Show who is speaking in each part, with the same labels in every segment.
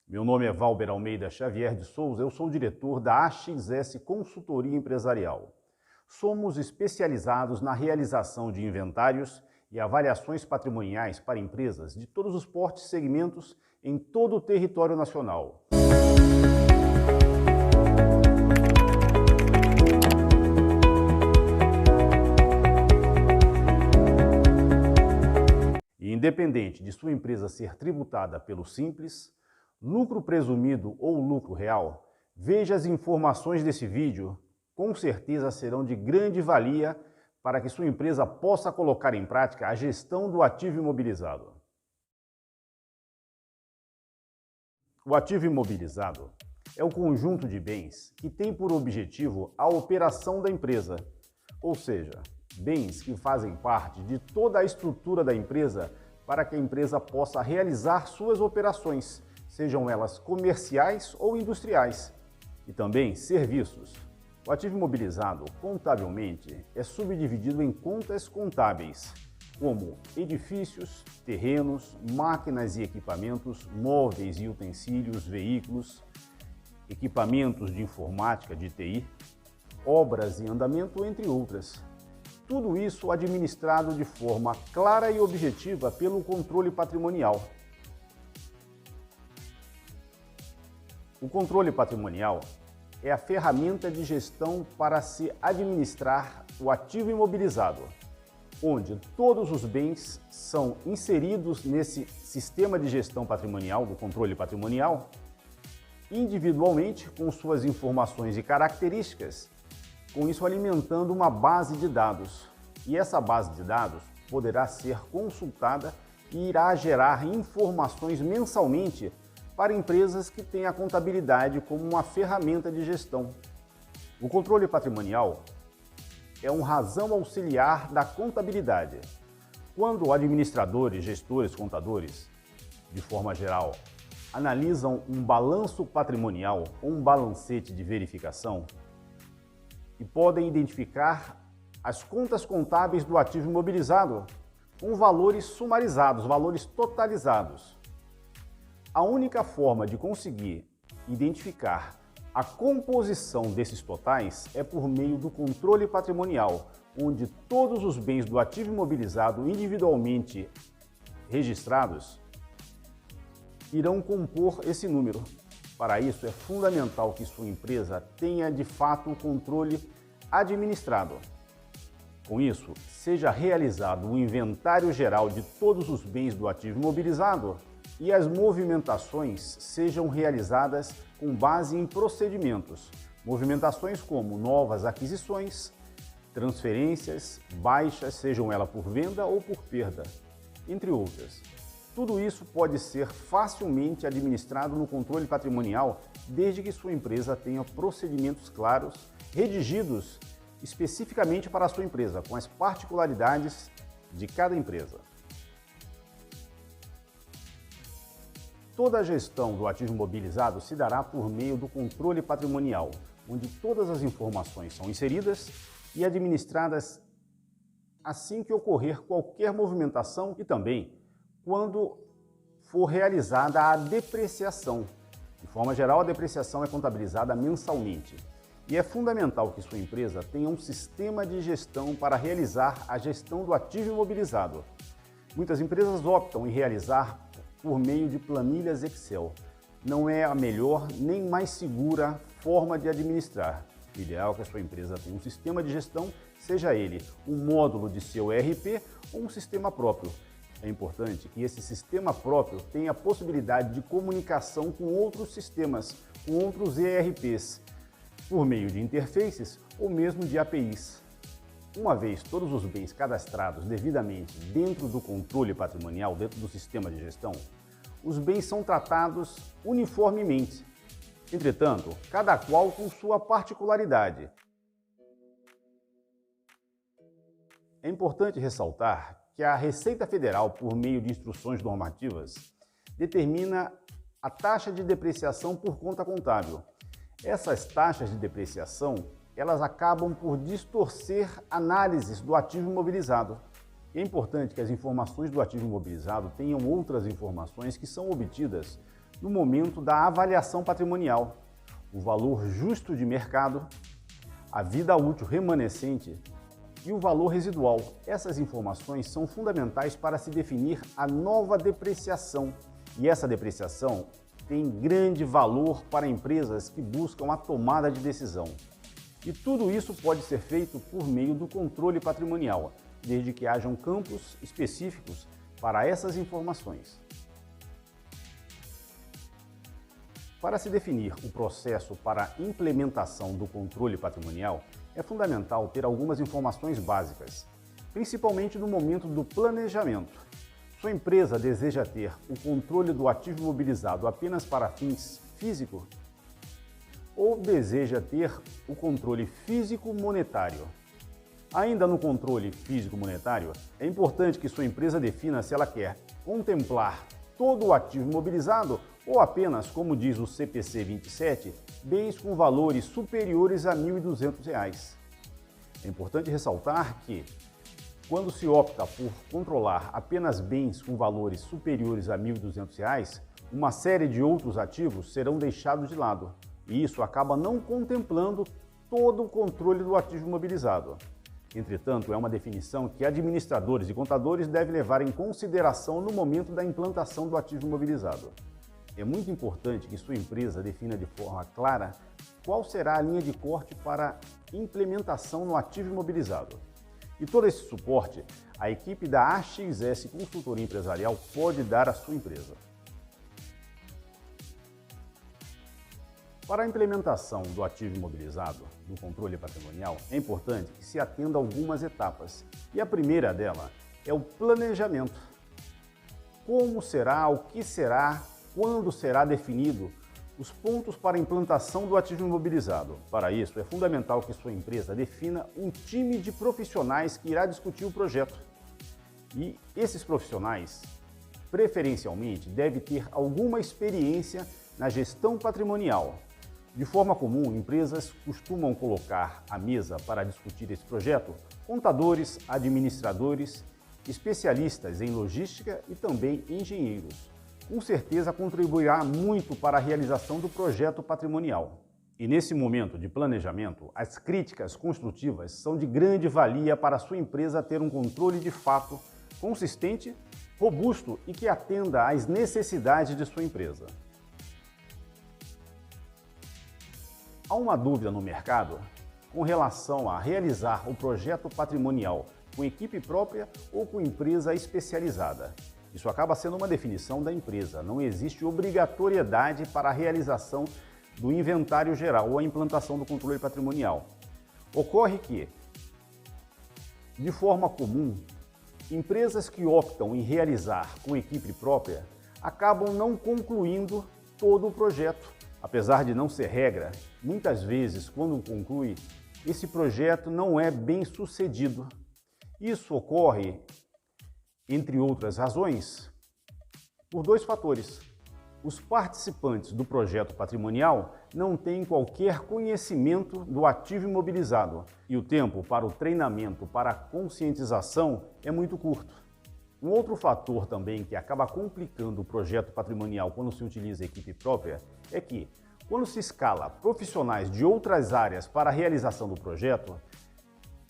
Speaker 1: Meu nome é Valber Almeida Xavier de Souza, eu sou o diretor da AXS Consultoria Empresarial. Somos especializados na realização de inventários e avaliações patrimoniais para empresas de todos os portes e segmentos em todo o território nacional. Independente de sua empresa ser tributada pelo Simples, lucro presumido ou lucro real, veja as informações desse vídeo, com certeza serão de grande valia para que sua empresa possa colocar em prática a gestão do ativo imobilizado. O ativo imobilizado é o conjunto de bens que tem por objetivo a operação da empresa, ou seja, bens que fazem parte de toda a estrutura da empresa para que a empresa possa realizar suas operações, sejam elas comerciais ou industriais, e também serviços. O ativo imobilizado, contabilmente, é subdividido em contas contábeis, como edifícios, terrenos, máquinas e equipamentos, móveis e utensílios, veículos, equipamentos de informática, de TI, obras em andamento, entre outras. Tudo isso administrado de forma clara e objetiva pelo controle patrimonial. O controle patrimonial é a ferramenta de gestão para se administrar o ativo imobilizado, onde todos os bens são inseridos nesse sistema de gestão patrimonial, do controle patrimonial, individualmente com suas informações e características, com isso alimentando uma base de dados. E essa base de dados poderá ser consultada e irá gerar informações mensalmente para empresas que têm a contabilidade como uma ferramenta de gestão. O controle patrimonial é um rasão auxiliar da contabilidade. Quando administradores, gestores, contadores, de forma geral, analisam um balanço patrimonial ou um balancete de verificação, e podem identificar as contas contábeis do ativo imobilizado com valores sumarizados, valores totalizados. A única forma de conseguir identificar a composição desses totais é por meio do controle patrimonial, onde todos os bens do ativo imobilizado individualmente registrados irão compor esse número. Para isso, é fundamental que sua empresa tenha, de fato, o controle administrado. Com isso, seja realizado um inventário geral de todos os bens do ativo imobilizado e as movimentações sejam realizadas com base em procedimentos. Movimentações como novas aquisições, transferências, baixas, sejam elas por venda ou por perda, entre outras. Tudo isso pode ser facilmente administrado no controle patrimonial, desde que sua empresa tenha procedimentos claros, redigidos especificamente para a sua empresa, com as particularidades de cada empresa. Toda a gestão do ativo imobilizado se dará por meio do controle patrimonial, onde todas as informações são inseridas e administradas assim que ocorrer qualquer movimentação e também quando for realizada a depreciação. De forma geral, a depreciação é contabilizada mensalmente. E é fundamental que sua empresa tenha um sistema de gestão para realizar a gestão do ativo imobilizado. Muitas empresas optam em realizar por meio de planilhas Excel. Não é a melhor nem mais segura forma de administrar. O ideal é que a sua empresa tenha um sistema de gestão, seja ele um módulo de seu ERP ou um sistema próprio. É importante que esse sistema próprio tenha a possibilidade de comunicação com outros sistemas, com outros ERPs, por meio de interfaces ou mesmo de APIs. Uma vez todos os bens cadastrados devidamente dentro do controle patrimonial, dentro do sistema de gestão, os bens são tratados uniformemente. Entretanto, cada qual com sua particularidade. É importante ressaltar que a Receita Federal, por meio de instruções normativas, determina a taxa de depreciação por conta contábil. Essas taxas de depreciação, elas acabam por distorcer análises do ativo imobilizado. E é importante que as informações do ativo imobilizado tenham outras informações que são obtidas no momento da avaliação patrimonial, o valor justo de mercado, a vida útil remanescente e o valor residual. Essas informações são fundamentais para se definir a nova depreciação, e essa depreciação tem grande valor para empresas que buscam a tomada de decisão. E tudo isso pode ser feito por meio do controle patrimonial, desde que hajam campos específicos para essas informações. Para se definir o processo para a implementação do controle patrimonial, é fundamental ter algumas informações básicas, principalmente no momento do planejamento. Sua empresa deseja ter o controle do ativo imobilizado apenas para fins físicos ou deseja ter o controle físico-monetário? Ainda no controle físico-monetário, é importante que sua empresa defina se ela quer contemplar todo o ativo imobilizado ou apenas, como diz o CPC 27, bens com valores superiores a R$ 1.200. É importante ressaltar que, quando se opta por controlar apenas bens com valores superiores a R$ 1.200, uma série de outros ativos serão deixados de lado, e isso acaba não contemplando todo o controle do ativo imobilizado. Entretanto, é uma definição que administradores e contadores devem levar em consideração no momento da implantação do ativo imobilizado. É muito importante que sua empresa defina de forma clara qual será a linha de corte para implementação no ativo imobilizado. E todo esse suporte, a equipe da AXS Consultoria Empresarial pode dar à sua empresa. Para a implementação do ativo imobilizado, do controle patrimonial, é importante que se atenda a algumas etapas. E a primeira dela é o planejamento. Como será, o que será, quando será definido os pontos para a implantação do ativo imobilizado. Para isso, é fundamental que sua empresa defina um time de profissionais que irá discutir o projeto. E esses profissionais, preferencialmente, devem ter alguma experiência na gestão patrimonial. De forma comum, empresas costumam colocar à mesa para discutir esse projeto contadores, administradores, especialistas em logística e também engenheiros. Com certeza contribuirá muito para a realização do projeto patrimonial. E nesse momento de planejamento, as críticas construtivas são de grande valia para a sua empresa ter um controle de fato consistente, robusto e que atenda às necessidades de sua empresa. Há uma dúvida no mercado com relação a realizar o projeto patrimonial com equipe própria ou com empresa especializada. Isso acaba sendo uma definição da empresa. Não existe obrigatoriedade para a realização do inventário geral ou a implantação do controle patrimonial. Ocorre que, de forma comum, empresas que optam em realizar com equipe própria acabam não concluindo todo o projeto. Apesar de não ser regra, muitas vezes, quando conclui, esse projeto não é bem sucedido. Isso ocorre, entre outras razões, por dois fatores. Os participantes do projeto patrimonial não têm qualquer conhecimento do ativo imobilizado e o tempo para o treinamento, para a conscientização é muito curto. Um outro fator também que acaba complicando o projeto patrimonial quando se utiliza equipe própria é que, quando se escala profissionais de outras áreas para a realização do projeto,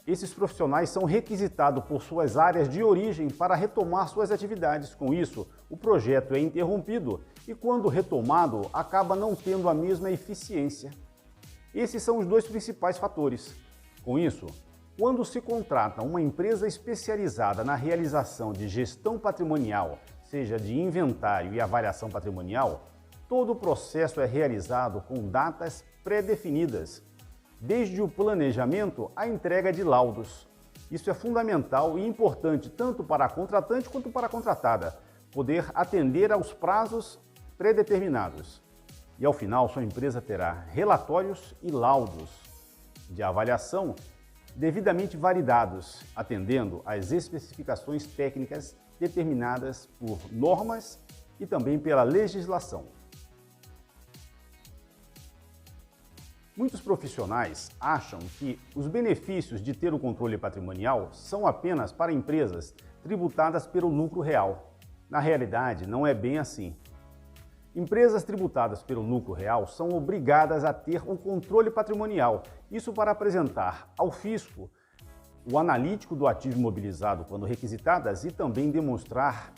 Speaker 1: esses profissionais são requisitados por suas áreas de origem para retomar suas atividades. Com isso, o projeto é interrompido e, quando retomado, acaba não tendo a mesma eficiência. Esses são os dois principais fatores. Com isso, quando se contrata uma empresa especializada na realização de gestão patrimonial, seja de inventário e avaliação patrimonial, todo o processo é realizado com datas pré-definidas, desde o planejamento à entrega de laudos. Isso é fundamental e importante tanto para a contratante quanto para a contratada, poder atender aos prazos pré-determinados. E ao final, sua empresa terá relatórios e laudos de avaliação devidamente validados, atendendo às especificações técnicas determinadas por normas e também pela legislação. Muitos profissionais acham que os benefícios de ter o controle patrimonial são apenas para empresas tributadas pelo lucro real. Na realidade, não é bem assim. Empresas tributadas pelo lucro real são obrigadas a ter o controle patrimonial, isso para apresentar ao fisco o analítico do ativo imobilizado quando requisitadas e também demonstrar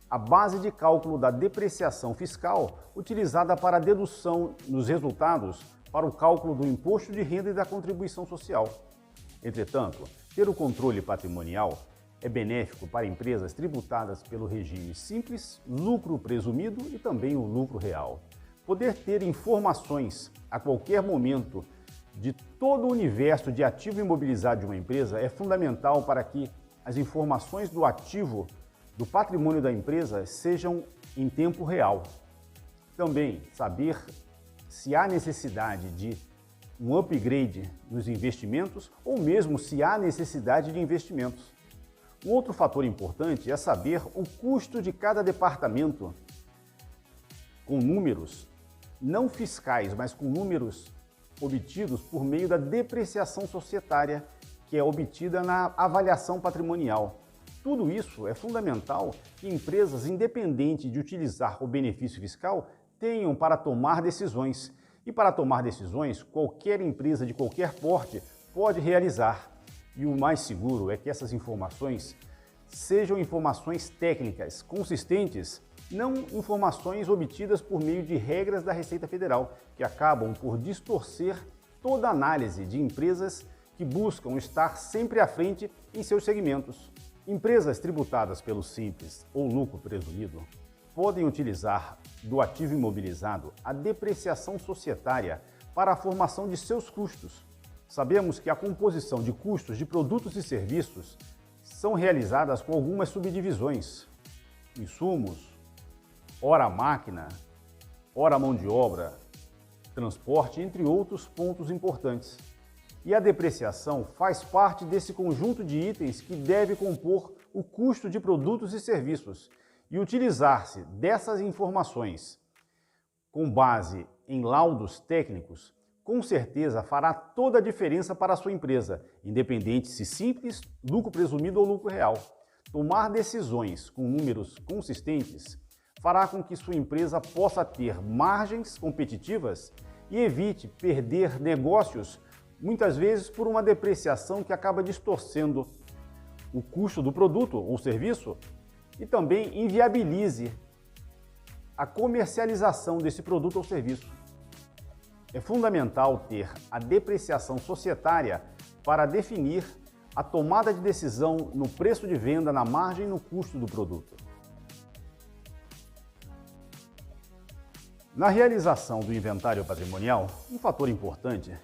Speaker 1: a base de cálculo da depreciação fiscal utilizada para a dedução nos resultados para o cálculo do imposto de renda e da contribuição social. Entretanto, ter o controle patrimonial é benéfico para empresas tributadas pelo regime simples, lucro presumido e também o lucro real. Poder ter informações a qualquer momento de todo o universo de ativo imobilizado de uma empresa é fundamental para que as informações do ativo, do patrimônio da empresa, sejam em tempo real. Também saber se há necessidade de um upgrade nos investimentos ou mesmo se há necessidade de investimentos. Um outro fator importante é saber o custo de cada departamento com números não fiscais, mas com números obtidos por meio da depreciação societária, que é obtida na avaliação patrimonial. Tudo isso é fundamental que empresas, independente de utilizar o benefício fiscal, tenham para tomar decisões. E para tomar decisões, qualquer empresa de qualquer porte pode realizar. E o mais seguro é que essas informações sejam informações técnicas, consistentes, não informações obtidas por meio de regras da Receita Federal, que acabam por distorcer toda a análise de empresas que buscam estar sempre à frente em seus segmentos. Empresas tributadas pelo Simples ou lucro presumido podem utilizar do ativo imobilizado a depreciação societária para a formação de seus custos. Sabemos que a composição de custos de produtos e serviços são realizadas com algumas subdivisões: insumos, hora máquina, hora mão de obra, transporte, entre outros pontos importantes. E a depreciação faz parte desse conjunto de itens que deve compor o custo de produtos e serviços, e utilizar-se dessas informações com base em laudos técnicos, com certeza fará toda a diferença para a sua empresa, independente se simples, lucro presumido ou lucro real. Tomar decisões com números consistentes fará com que sua empresa possa ter margens competitivas e evite perder negócios, muitas vezes por uma depreciação que acaba distorcendo o custo do produto ou serviço e também inviabilize a comercialização desse produto ou serviço. É fundamental ter a depreciação societária para definir a tomada de decisão no preço de venda, na margem e no custo do produto. Na realização do inventário patrimonial, um fator importante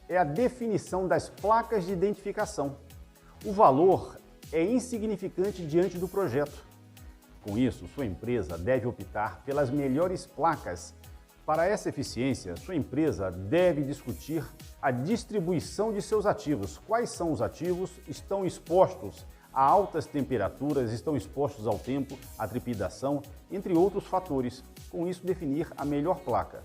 Speaker 1: é a definição das placas de identificação. O valor é insignificante diante do projeto. Com isso, sua empresa deve optar pelas melhores placas. Para essa eficiência, sua empresa deve discutir a distribuição de seus ativos. Quais são os ativos? Estão expostos a altas temperaturas, estão expostos ao tempo, à trepidação, entre outros fatores. Com isso, definir a melhor placa.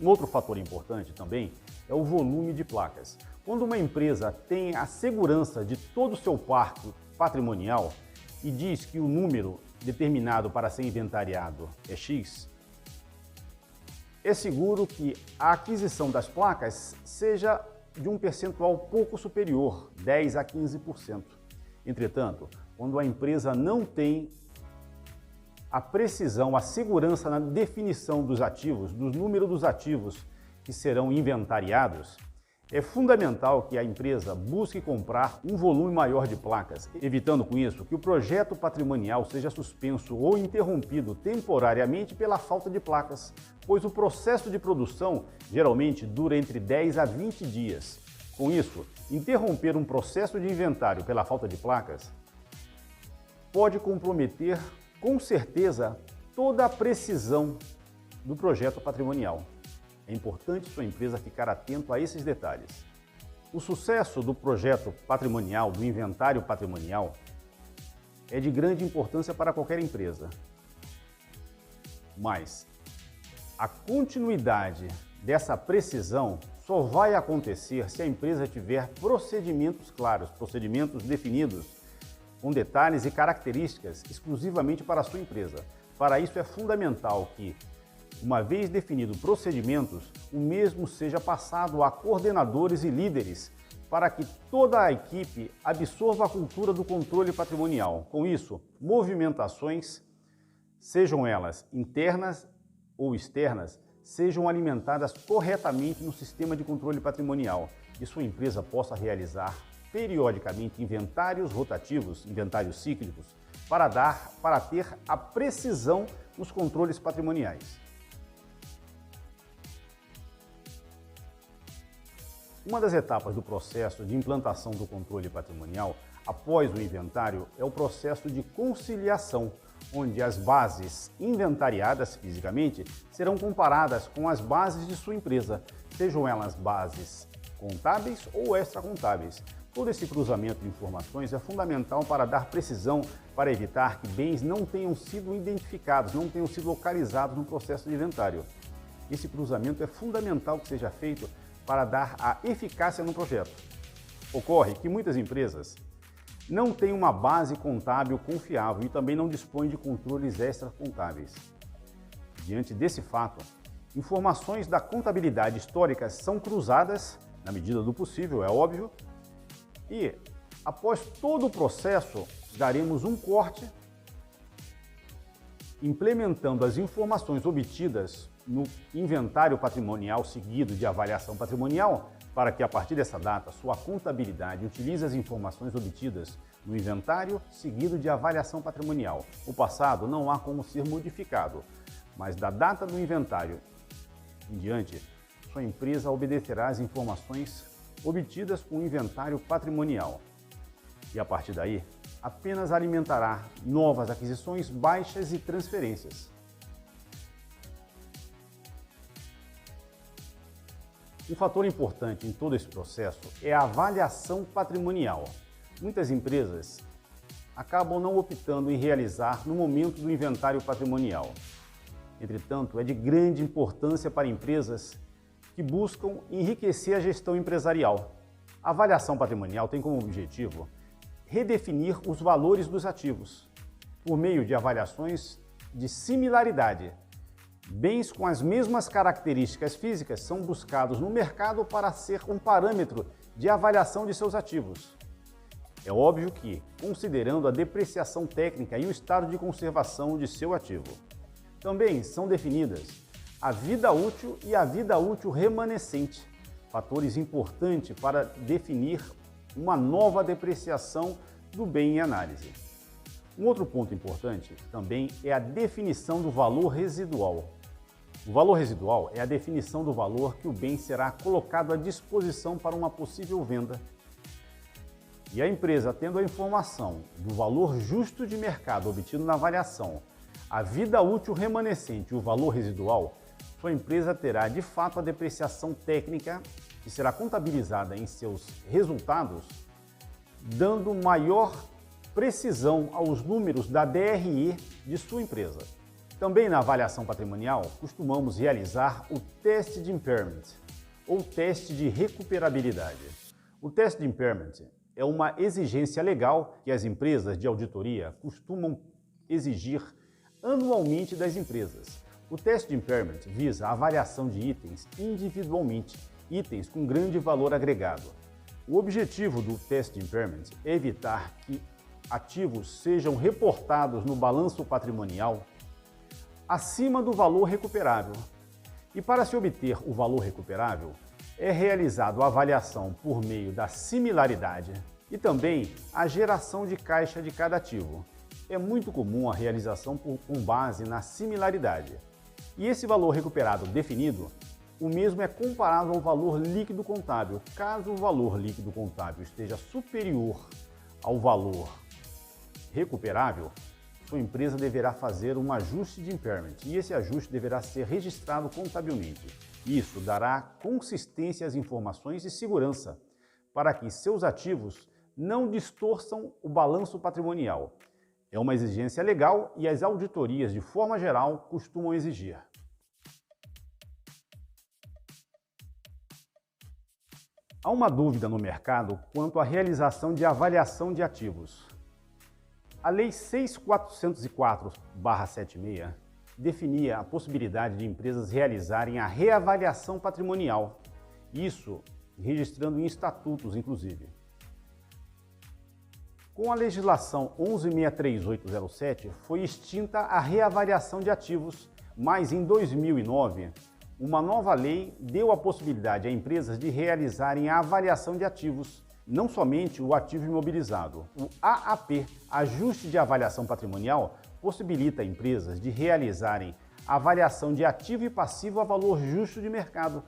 Speaker 1: Um outro fator importante também é o volume de placas. Quando uma empresa tem a segurança de todo o seu parque patrimonial e diz que o número determinado para ser inventariado é X, é seguro que a aquisição das placas seja de um percentual pouco superior, 10 a 15%. Entretanto, quando a empresa não tem a precisão, a segurança na definição dos ativos, do número dos ativos que serão inventariados, é fundamental que a empresa busque comprar um volume maior de placas, evitando com isso que o projeto patrimonial seja suspenso ou interrompido temporariamente pela falta de placas, pois o processo de produção geralmente dura entre 10 a 20 dias. Com isso, interromper um processo de inventário pela falta de placas pode comprometer com certeza toda a precisão do projeto patrimonial. É importante sua empresa ficar atento a esses detalhes. O sucesso do projeto patrimonial, do inventário patrimonial, é de grande importância para qualquer empresa. Mas a continuidade dessa precisão só vai acontecer se a empresa tiver procedimentos claros, procedimentos definidos com detalhes e características exclusivamente para a sua empresa. Para isso é fundamental que, uma vez definidos procedimentos, o mesmo seja passado a coordenadores e líderes para que toda a equipe absorva a cultura do controle patrimonial. Com isso, movimentações, sejam elas internas ou externas, sejam alimentadas corretamente no sistema de controle patrimonial e sua empresa possa realizar periodicamente inventários rotativos, inventários cíclicos, para ter a precisão nos controles patrimoniais. Uma das etapas do processo de implantação do controle patrimonial após o inventário é o processo de conciliação, onde as bases inventariadas fisicamente serão comparadas com as bases de sua empresa, sejam elas bases contábeis ou extracontábeis. Todo esse cruzamento de informações é fundamental para dar precisão, para evitar que bens não tenham sido identificados, não tenham sido localizados no processo de inventário. Esse cruzamento é fundamental que seja feito para dar a eficácia no projeto. Ocorre que muitas empresas não têm uma base contábil confiável e também não dispõem de controles extracontábeis. Diante desse fato, informações da contabilidade histórica são cruzadas, na medida do possível, é óbvio, e após todo o processo, daremos um corte, implementando as informações obtidas no inventário patrimonial seguido de avaliação patrimonial, para que a partir dessa data sua contabilidade utilize as informações obtidas no inventário seguido de avaliação patrimonial. O passado não há como ser modificado, mas da data do inventário em diante, sua empresa obedecerá às informações obtidas com o inventário patrimonial. E a partir daí, apenas alimentará novas aquisições, baixas e transferências. Um fator importante em todo esse processo é a avaliação patrimonial. Muitas empresas acabam não optando em realizar no momento do inventário patrimonial. Entretanto, é de grande importância para empresas que buscam enriquecer a gestão empresarial. A avaliação patrimonial tem como objetivo redefinir os valores dos ativos, por meio de avaliações de similaridade. Bens com as mesmas características físicas são buscados no mercado para ser um parâmetro de avaliação de seus ativos. É óbvio que, considerando a depreciação técnica e o estado de conservação de seu ativo. Também são definidas a vida útil e a vida útil remanescente, fatores importantes para definir uma nova depreciação do bem em análise. Um outro ponto importante também é a definição do valor residual. O valor residual é a definição do valor que o bem será colocado à disposição para uma possível venda. E a empresa, tendo a informação do valor justo de mercado obtido na avaliação, a vida útil remanescente e o valor residual, sua empresa terá de fato a depreciação técnica que será contabilizada em seus resultados, dando maior precisão aos números da DRE de sua empresa. Também na avaliação patrimonial, costumamos realizar o teste de impairment, ou teste de recuperabilidade. O teste de impairment é uma exigência legal que as empresas de auditoria costumam exigir anualmente das empresas. O teste de impairment visa a avaliação de itens individualmente, itens com grande valor agregado. O objetivo do teste de impairment é evitar que ativos sejam reportados no balanço patrimonial acima do valor recuperável. E para se obter o valor recuperável, é realizado a avaliação por meio da similaridade e também a geração de caixa de cada ativo. É muito comum a realização com base na similaridade. E esse valor recuperado definido, o mesmo é comparado ao valor líquido contábil. Caso o valor líquido contábil esteja superior ao valor recuperável, sua empresa deverá fazer um ajuste de impairment e esse ajuste deverá ser registrado contabilmente. Isso dará consistência às informações e segurança para que seus ativos não distorçam o balanço patrimonial. É uma exigência legal e as auditorias, de forma geral, costumam exigir. Há uma dúvida no mercado quanto à realização de avaliação de ativos. A Lei 6.404/76 definia a possibilidade de empresas realizarem a reavaliação patrimonial, isso registrando em estatutos, inclusive. Com a legislação 11.638/07, foi extinta a reavaliação de ativos, mas em 2009, uma nova lei deu a possibilidade a empresas de realizarem a avaliação de ativos, não somente o ativo imobilizado. O AAP, Ajuste de Avaliação Patrimonial, possibilita a empresas de realizarem a avaliação de ativo e passivo a valor justo de mercado.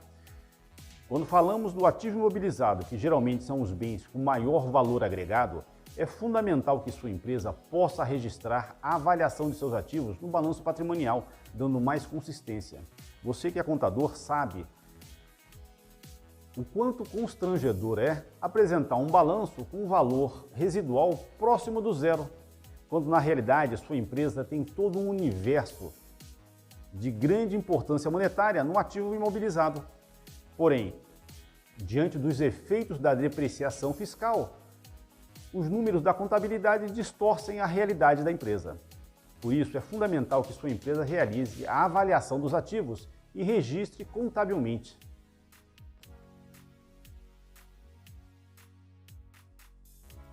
Speaker 1: Quando falamos do ativo imobilizado, que geralmente são os bens com maior valor agregado, é fundamental que sua empresa possa registrar a avaliação de seus ativos no balanço patrimonial, dando mais consistência. Você que é contador sabe o quanto constrangedor é apresentar um balanço com um valor residual próximo do zero, quando na realidade a sua empresa tem todo um universo de grande importância monetária no ativo imobilizado. Porém, diante dos efeitos da depreciação fiscal, os números da contabilidade distorcem a realidade da empresa. Por isso, é fundamental que sua empresa realize a avaliação dos ativos e registre contabilmente.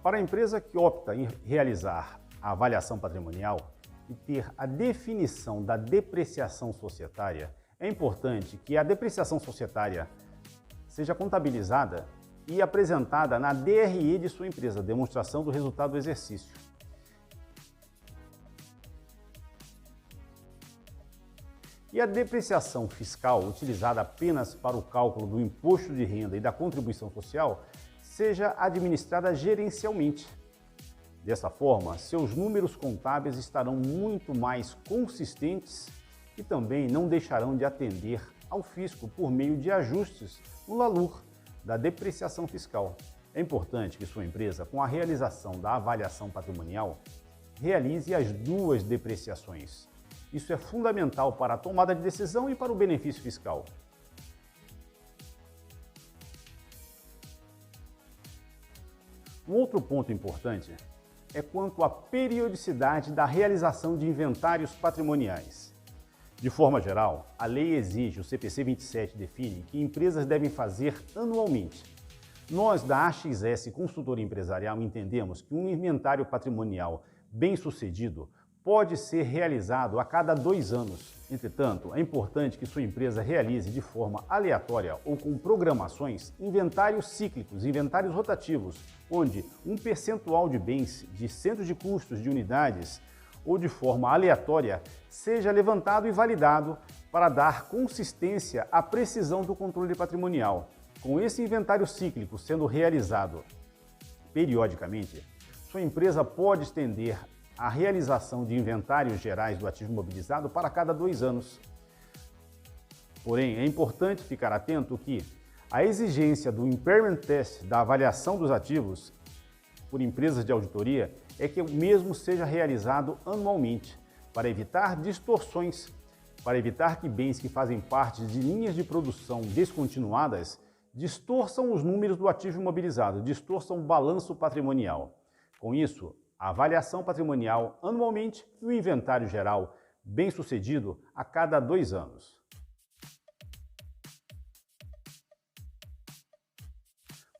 Speaker 1: Para a empresa que opta em realizar a avaliação patrimonial e ter a definição da depreciação societária, é importante que a depreciação societária seja contabilizada e apresentada na DRE de sua empresa, demonstração do resultado do exercício. E a depreciação fiscal, utilizada apenas para o cálculo do imposto de renda e da contribuição social, seja administrada gerencialmente. Dessa forma, seus números contábeis estarão muito mais consistentes e também não deixarão de atender ao fisco por meio de ajustes no LALUR da depreciação fiscal. É importante que sua empresa, com a realização da avaliação patrimonial, realize as duas depreciações. Isso é fundamental para a tomada de decisão e para o benefício fiscal. Um outro ponto importante é quanto à periodicidade da realização de inventários patrimoniais. De forma geral, a lei exige, o CPC 27 define, que empresas devem fazer anualmente. Nós, da AXS Consultoria Empresarial, entendemos que um inventário patrimonial bem-sucedido pode ser realizado a cada 2 anos. Entretanto, é importante que sua empresa realize de forma aleatória ou com programações inventários cíclicos, inventários rotativos, onde um percentual de bens de centros de custos de unidades ou de forma aleatória seja levantado e validado para dar consistência à precisão do controle patrimonial. Com esse inventário cíclico sendo realizado periodicamente, sua empresa pode estender a realização de inventários gerais do ativo imobilizado para cada 2 anos. Porém, é importante ficar atento que a exigência do Impairment Test da avaliação dos ativos por empresas de auditoria é que o mesmo seja realizado anualmente, para evitar distorções, para evitar que bens que fazem parte de linhas de produção descontinuadas distorçam os números do ativo imobilizado, distorçam o balanço patrimonial. Com isso, a avaliação patrimonial anualmente e o inventário geral bem-sucedido a cada 2 anos.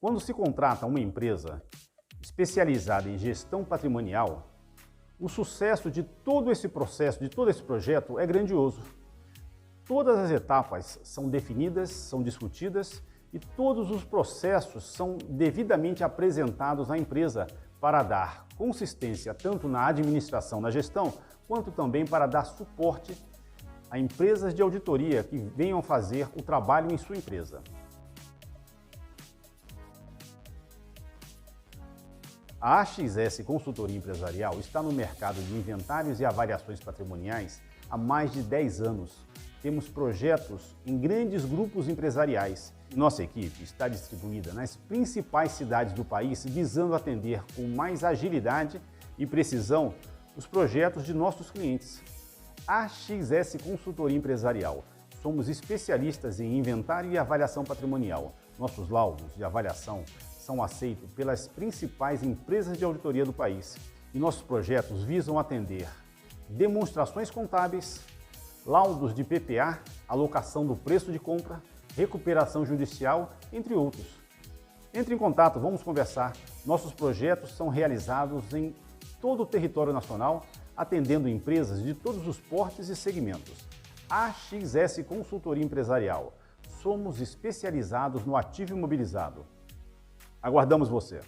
Speaker 1: Quando se contrata uma empresa especializada em gestão patrimonial, o sucesso de todo esse processo, de todo esse projeto é grandioso. Todas as etapas são definidas, são discutidas e todos os processos são devidamente apresentados à empresa para dar consistência tanto na administração, na gestão, quanto também para dar suporte a empresas de auditoria que venham fazer o trabalho em sua empresa. A AXS Consultoria Empresarial está no mercado de inventários e avaliações patrimoniais há mais de 10 anos. Temos projetos em grandes grupos empresariais. Nossa equipe está distribuída nas principais cidades do país, visando atender com mais agilidade e precisão os projetos de nossos clientes. AXS Consultoria Empresarial. Somos especialistas em inventário e avaliação patrimonial. Nossos laudos de avaliação são aceitos pelas principais empresas de auditoria do país e nossos projetos visam atender demonstrações contábeis, laudos de PPA, alocação do preço de compra, recuperação judicial, entre outros. Entre em contato, vamos conversar. Nossos projetos são realizados em todo o território nacional, atendendo empresas de todos os portes e segmentos. AXS Consultoria Empresarial. Somos especializados no ativo imobilizado. Aguardamos você!